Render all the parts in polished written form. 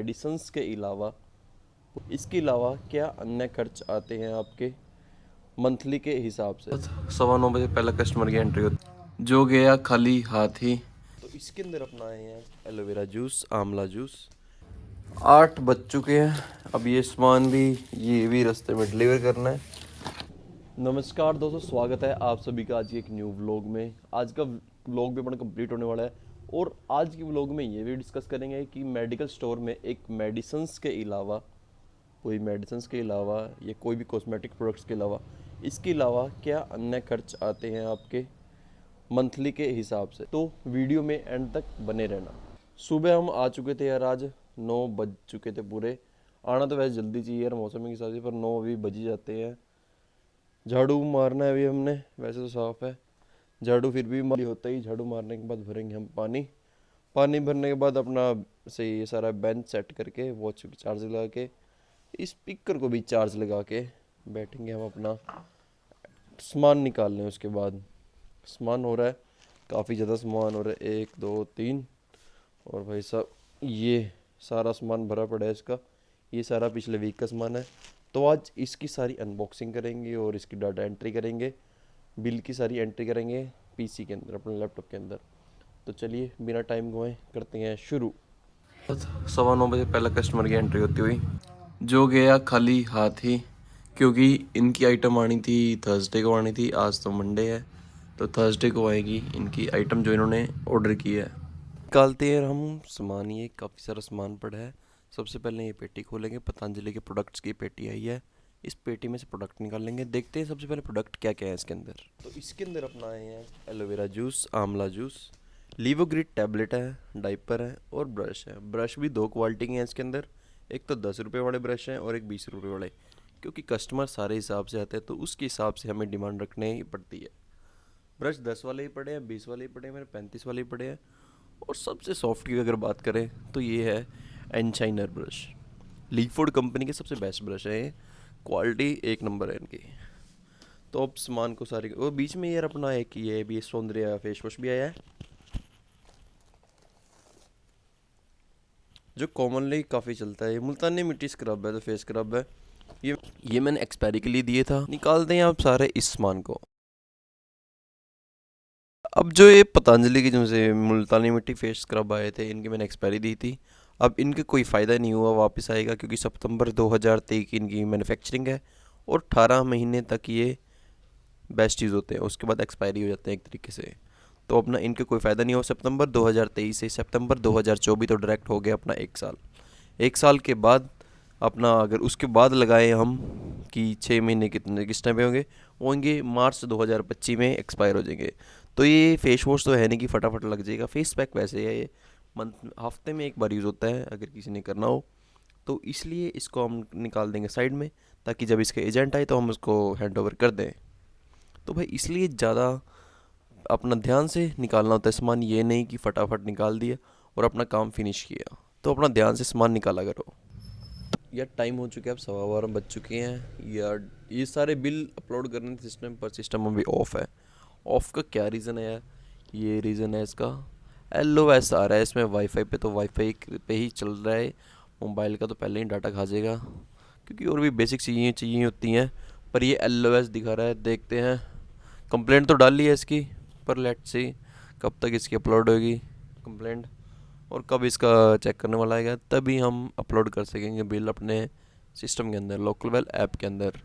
Medicines के अलावा इसके अलावा क्या अन्य खर्च आते हैं आपके मंथली के हिसाब से? 9:15 बजे पहला कस्टमर की एंट्री होती, जो गया खाली हाथ ही। तो इसके अंदर अपना आए हैं एलोवेरा जूस, आंवला जूस। 8 बज चुके हैं, अब ये सामान भी ये भी रास्ते में डिलीवर करना है। नमस्कार दोस्तों, स्वागत है आप सभी का आज के एक न्यू व्लॉग में। आज का व्लॉग भी अपना कंप्लीट होने वाला है और आज के व्लॉग में ये भी डिस्कस करेंगे कि मेडिकल स्टोर में एक मेडिसिन्स के अलावा या कोई भी कॉस्मेटिक प्रोडक्ट्स के अलावा इसके अलावा क्या अन्य खर्च आते हैं आपके मंथली के हिसाब से। तो वीडियो में एंड तक बने रहना। सुबह हम आ चुके थे यार, आज 9 बज चुके थे पूरे। आना तो वैसे जल्दी चाहिए यार मौसम के हिसाब से, पर 9 अभी बज ही जाते हैं। झाड़ू मारना है अभी हमने, वैसे तो साफ़ है झाड़ू, फिर भी माली होता ही। झाड़ू मारने के बाद भरेंगे हम पानी भरने के बाद अपना से ये सारा बेंच सेट करके वॉच की चार्ज लगा के स्पीकर को भी चार्ज लगा के बैठेंगे हम अपना सामान निकालने। उसके बाद सामान हो रहा है, काफ़ी ज़्यादा सामान हो रहा है, 1 2 3। और भाई साहब ये सारा सामान भरा पड़ा है इसका, ये सारा पिछले वीक का सामान है। तो आज इसकी सारी अनबॉक्सिंग करेंगे और इसकी डाटा एंट्री करेंगे, बिल की सारी एंट्री करेंगे पीसी के अंदर, अपने लैपटॉप के अंदर। तो चलिए बिना टाइम गवाए करते हैं शुरू। 9:15 बजे पहला कस्टमर की एंट्री होती हुई, जो गया खाली हाथ ही, क्योंकि इनकी आइटम आनी थी थर्सडे को आनी थी, आज तो मंडे है, तो थर्सडे को आएगी इनकी आइटम जो इन्होंने ऑर्डर की है। निकालते हैं हम सामान, ये काफ़ी सारा सामान पड़ा है। सबसे पहले ये पेटी खोलेंगे, पतंजलि के प्रोडक्ट्स की पेटी आई है। इस पेटी में से प्रोडक्ट निकालेंगे, देखते हैं सबसे पहले प्रोडक्ट क्या क्या है इसके अंदर। तो इसके अंदर अपना आए हैं एलोवेरा जूस, आंवला जूस, लीवोग्रिड टैबलेट है, डाइपर है और ब्रश है। ब्रश भी 2 क्वालिटी के हैं इसके अंदर, एक तो 10 रुपये वाले ब्रश हैं और एक 20 रुपये वाले, क्योंकि कस्टमर सारे हिसाब से आते हैं तो उसके हिसाब से हमें डिमांड रखने ही पड़ती है। ब्रश 10 वाले ही पड़े हैं, 20 वाले ही पड़े हैं, मेरे 35 वाले ही पड़े हैं। और सबसे सॉफ्ट की अगर बात करें तो ये है एनशाइनर ब्रश, लीफोर्ड कंपनी के सबसे बेस्ट ब्रश है ये, क्वालिटी 1 नंबर है इनकी। तो अब सामान को सारी वो बीच में यार अपना एक ये भी सौंदर्य फेस वॉश भी आया है, जो कॉमनली काफ़ी चलता है। ये मुल्तानी मिट्टी स्क्रब है, तो फेस स्क्रब है ये मैंने एक्सपायरी के लिए दिए था। निकालते हैं आप सारे इस सामान को। अब जो ये पतंजलि की जो से मुल्तानी मिट्टी फेस स्क्रब आए थे, इनकी मैंने एक्सपायरी दी थी। अब इनके कोई फ़ायदा नहीं हुआ, वापस आएगा, क्योंकि सितंबर 2023 की इनकी मैन्युफैक्चरिंग है और 18 महीने तक ये बेस्ट चीज़ होते हैं, उसके बाद एक्सपायरी हो जाते हैं एक तरीके से। तो अपना इनके कोई फ़ायदा नहीं हो। सितंबर 2023 से सितंबर 2024 तो डायरेक्ट हो गया अपना 1 साल। 1 साल के बाद अपना अगर उसके बाद लगाए हम कि 6 महीने कितने किस टाइम पे होंगे मार्च 2025 में एक्सपायर हो जाएंगे। तो ये फेस वॉश तो है नहीं कि फटाफट लग जाएगा। फेस पैक वैसे है, ये मंथ हफ्ते में एक बार यूज़ होता है अगर किसी ने करना हो, तो इसलिए इसको हम निकाल देंगे साइड में, ताकि जब इसके एजेंट आए तो हम उसको हैंड ओवर कर दें। तो भाई इसलिए ज़्यादा अपना ध्यान से निकालना होता है सामान, ये नहीं कि फटाफट निकाल दिया और अपना काम फिनिश किया। तो अपना ध्यान से सामान निकाला करो। यार टाइम हो चुका है, अब 12:15 बज चुके हैं यार। ये सारे बिल अपलोड करने सिस्टम पर, सिस्टम अभी ऑफ है। ऑफ का क्या रीज़न है यार? ये रीज़न है इसका, LOS आ रहा है इसमें वाईफाई पे, तो वाईफाई पे ही चल रहा है। मोबाइल का तो पहले ही डाटा खा जाएगा, क्योंकि और भी बेसिक चीज़ें चाहिए होती हैं, पर ये LOS दिखा रहा है। देखते हैं, कंप्लेंट तो डाल ली है इसकी, पर लेट्स सी कब तक इसकी अपलोड होगी कंप्लेंट, और कब इसका चेक करने वाला आएगा, तभी हम अपलोड कर सकेंगे बिल अपने सिस्टम के अंदर, लोकल वेल ऐप के अंदर।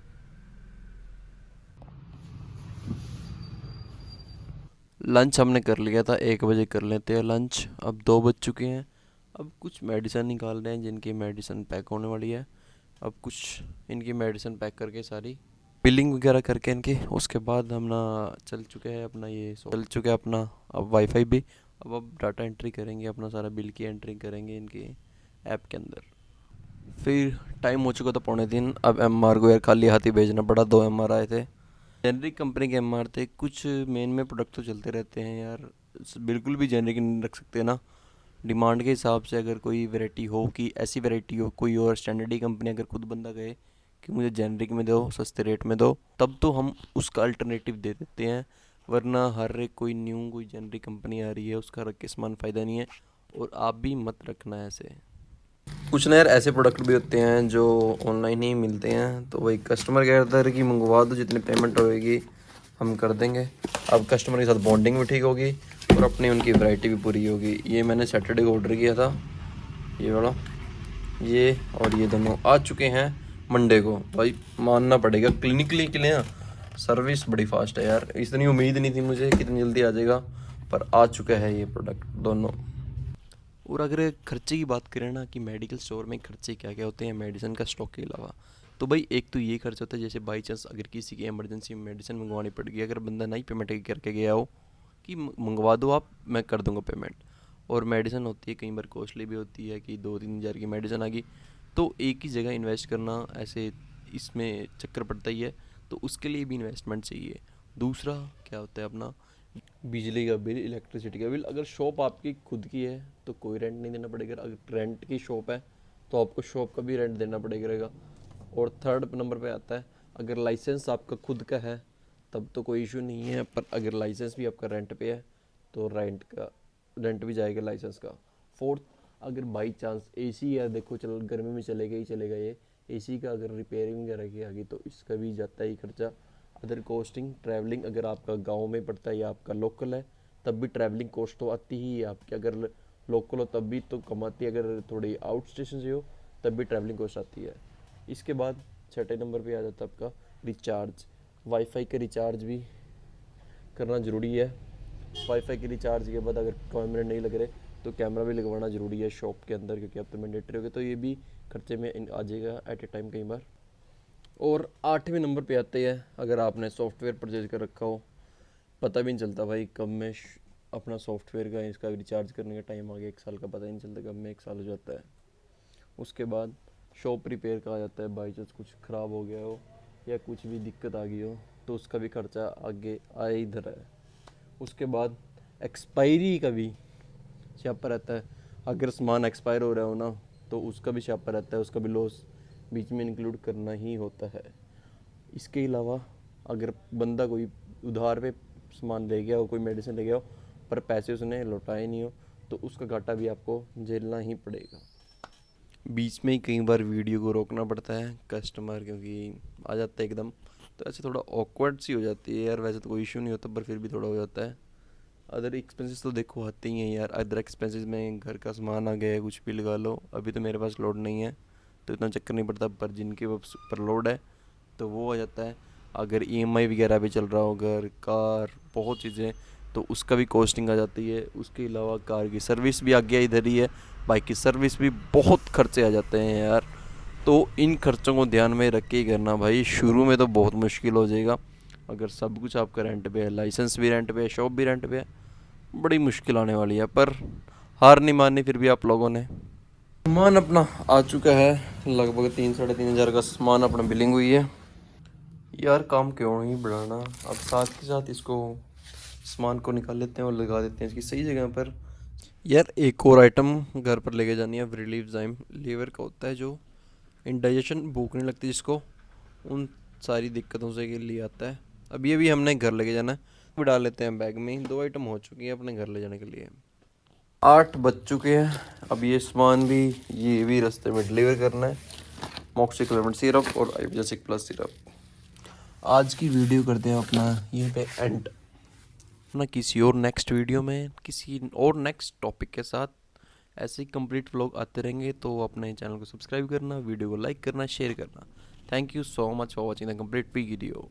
लंच हमने कर लिया था, 1 बजे कर लेते हैं लंच। अब 2 बज चुके हैं। अब कुछ मेडिसिन निकाल रहे हैं जिनकी मेडिसिन पैक होने वाली है। अब कुछ इनकी मेडिसिन पैक करके सारी बिलिंग वगैरह करके इनकी, उसके बाद हम ना चल चुके हैं अपना चल चुके हैं अपना अब वाईफाई भी। अब डाटा एंट्री करेंगे, अपना सारा बिल की एंट्री करेंगे इनकी ऐप के अंदर। फिर टाइम हो चुका था 2:45। अब MR को यार खाली हाथ ही भेजना पड़ा, 2 MR आए थे, जेनरिक कंपनी के MR थे। कुछ मेन में प्रोडक्ट तो चलते रहते हैं यार, बिल्कुल भी जेनरिक नहीं रख सकते ना। डिमांड के हिसाब से अगर कोई वैरायटी हो, कि ऐसी वैरायटी हो कोई और स्टैंडर्ड ही कंपनी अगर खुद बंदा कहे कि मुझे जेनरिक में दो, सस्ते रेट में दो, तब तो हम उसका अल्टरनेटिव दे देते हैं। वरना हर एक कोई न्यू कोई जेनरिक कंपनी आ रही है, उसका रख के सामान फ़ायदा नहीं है, और आप भी मत रखना ऐसे। कुछ ना यार ऐसे प्रोडक्ट भी होते हैं जो ऑनलाइन ही मिलते हैं, तो वही कस्टमर कहता है कि मंगवा दो, जितनी पेमेंट होएगी हम कर देंगे। अब कस्टमर के साथ बॉन्डिंग भी ठीक होगी और अपनी उनकी वैरायटी भी पूरी होगी। ये मैंने सैटरडे को ऑर्डर किया था, ये वाला, ये और ये दोनों आ चुके हैं मंडे को। भाई मानना पड़ेगा क्लिनिकली के लिए सर्विस बड़ी फास्ट है यार, इतनी उम्मीद नहीं थी मुझे कितनी जल्दी आ जाएगा, पर आ चुका है ये प्रोडक्ट दोनों। और अगर खर्चे की बात करें ना कि मेडिकल स्टोर में खर्चे क्या क्या होते हैं मेडिसिन का स्टॉक के अलावा, तो भाई एक तो ये खर्च होता है जैसे बाई चांस अगर किसी की इमरजेंसी में मेडिसिन मंगवानी पड़ गई, अगर बंदा नहीं पेमेंट करके गया हो कि मंगवा दो आप, मैं कर दूंगा पेमेंट। और मेडिसिन होती है कई बार कॉस्टली भी होती है कि 2-3 हज़ार की मेडिसिन आ गई, तो एक ही जगह इन्वेस्ट करना ऐसे इसमें चक्कर पड़ता ही है, तो उसके लिए भी इन्वेस्टमेंट चाहिए। दूसरा क्या होता है अपना बिजली का बिल, इलेक्ट्रिसिटी का बिल। अगर शॉप आपकी खुद की है तो कोई रेंट नहीं देना पड़ेगा, अगर रेंट की शॉप है तो आपको शॉप का भी रेंट देना पड़ेगा। और थर्ड नंबर पे आता है अगर लाइसेंस आपका खुद का है तब तो कोई इशू नहीं है, पर अगर लाइसेंस भी आपका रेंट पे है तो रेंट भी जाएगा लाइसेंस का। फोर्थ, अगर बाई चांस एसी है, देखो चल गर्मी में चलेगा ही चलेगा, ये एसी का अगर रिपेयरिंग वगैरह की आ गई तो इसका भी जाता है ही खर्चा। अदर कॉस्टिंग ट्रैवलिंग, अगर आपका गांव में पड़ता है या आपका लोकल है तब भी ट्रैवलिंग कॉस्ट तो आती ही है आपकी, अगर लोकल हो तब भी तो कमाती है, अगर थोड़ी आउट स्टेशन से हो तब भी ट्रैवलिंग कॉस्ट आती है। इसके बाद छठे नंबर पे आ जाता है आपका रिचार्ज। वाईफाई का रिचार्ज भी करना ज़रूरी है। वाईफाई के रिचार्ज के बाद अगर कैमरे नहीं लग रहे तो कैमरा भी लगवाना ज़रूरी है शॉप के अंदर, क्योंकि अब तो मैंडेटरी हो गया, तो ये भी खर्चे में आ जाएगा एट ए टाइम कई बार। और आठवें नंबर पे आते हैं अगर आपने सॉफ्टवेयर परचेज कर रखा हो, पता भी नहीं चलता भाई कब में अपना सॉफ्टवेयर का इसका रिचार्ज करने का टाइम आ गया, 1 साल का पता ही नहीं चलता कब में 1 साल हो जाता है। उसके बाद शॉप रिपेयर का आ जाता है, बाई चांस कुछ ख़राब हो गया हो या कुछ भी दिक्कत आ गई हो तो उसका भी खर्चा आगे आए इधर है। उसके बाद एक्सपायरी का भी स्यापा रहता है, अगर सामान एक्सपायर हो रहा हो ना तो उसका भी स्यापा रहता है, उसका भी लॉस बीच में इंक्लूड करना ही होता है। इसके अलावा अगर बंदा कोई उधार पे सामान ले गया हो, कोई मेडिसिन ले गया हो पर पैसे उसने लौटाए नहीं हो तो उसका घाटा भी आपको झेलना ही पड़ेगा। बीच में ही कई बार वीडियो को रोकना पड़ता है कस्टमर क्योंकि आ जाता है एकदम, तो ऐसे थोड़ा ऑकवर्ड सी हो जाती है यार, वैसे तो कोई इशू नहीं होता पर फिर भी थोड़ा हो जाता है। अदर एक्सपेंसेस तो देखो आते ही हैं यार, अदर एक्सपेंसेस में घर का सामान आ गया है कुछ भी लगा लो, अभी तो मेरे पास लोड नहीं है तो इतना चक्कर नहीं पड़ता, पर जिनके पर लोड है तो वो आ जाता है। अगर ईएमआई वगैरह भी चल रहा हो, घर कार बहुत चीज़ें, तो उसका भी कॉस्टिंग आ जाती है। उसके अलावा कार की सर्विस भी आ गया इधर ही है, बाइक की सर्विस भी, बहुत खर्चे आ जाते हैं यार। तो इन खर्चों को ध्यान में रख के ही करना भाई, शुरू में तो बहुत मुश्किल हो जाएगा अगर सब कुछ आपका रेंट पे है, लाइसेंस भी रेंट पे है, शॉप भी रेंट पे है, बड़ी मुश्किल आने वाली है। पर हार नहीं माननी फिर भी आप लोगों ने। सामान अपना आ चुका है, लगभग 3-3.5 हज़ार का सामान अपना बिलिंग हुई है। यार काम क्यों नहीं बढ़ाना, अब साथ के साथ इसको सामान को निकाल लेते हैं और लगा देते हैं इसकी सही जगह पर। यार एक और आइटम घर पर लेके जानी है, रिलीव लीवर का होता है जो इंडाइजेशन भूख नहीं लगती जिसको, उन सारी दिक्कतों से के लिए आता है। अभी अभी हमने घर लेके जाना है, भी डाल लेते हैं बैग में, 2 आइटम हो चुकी है अपने घर ले जाने के लिए। 8 बज चुके हैं, अब ये सामान भी ये भी रास्ते में डिलीवर करना है, मॉक्सिक्लोराइड सिरप और आइबुप्रोफेन प्लस सिरप। आज की वीडियो करते हैं अपना यहीं पे एंड, अपना किसी और नेक्स्ट वीडियो में किसी और नेक्स्ट टॉपिक के साथ ऐसे ही कंप्लीट व्लॉग आते रहेंगे, तो अपने चैनल को सब्सक्राइब करना, वीडियो को लाइक करना, शेयर करना। Thank you so much for watching the complete video.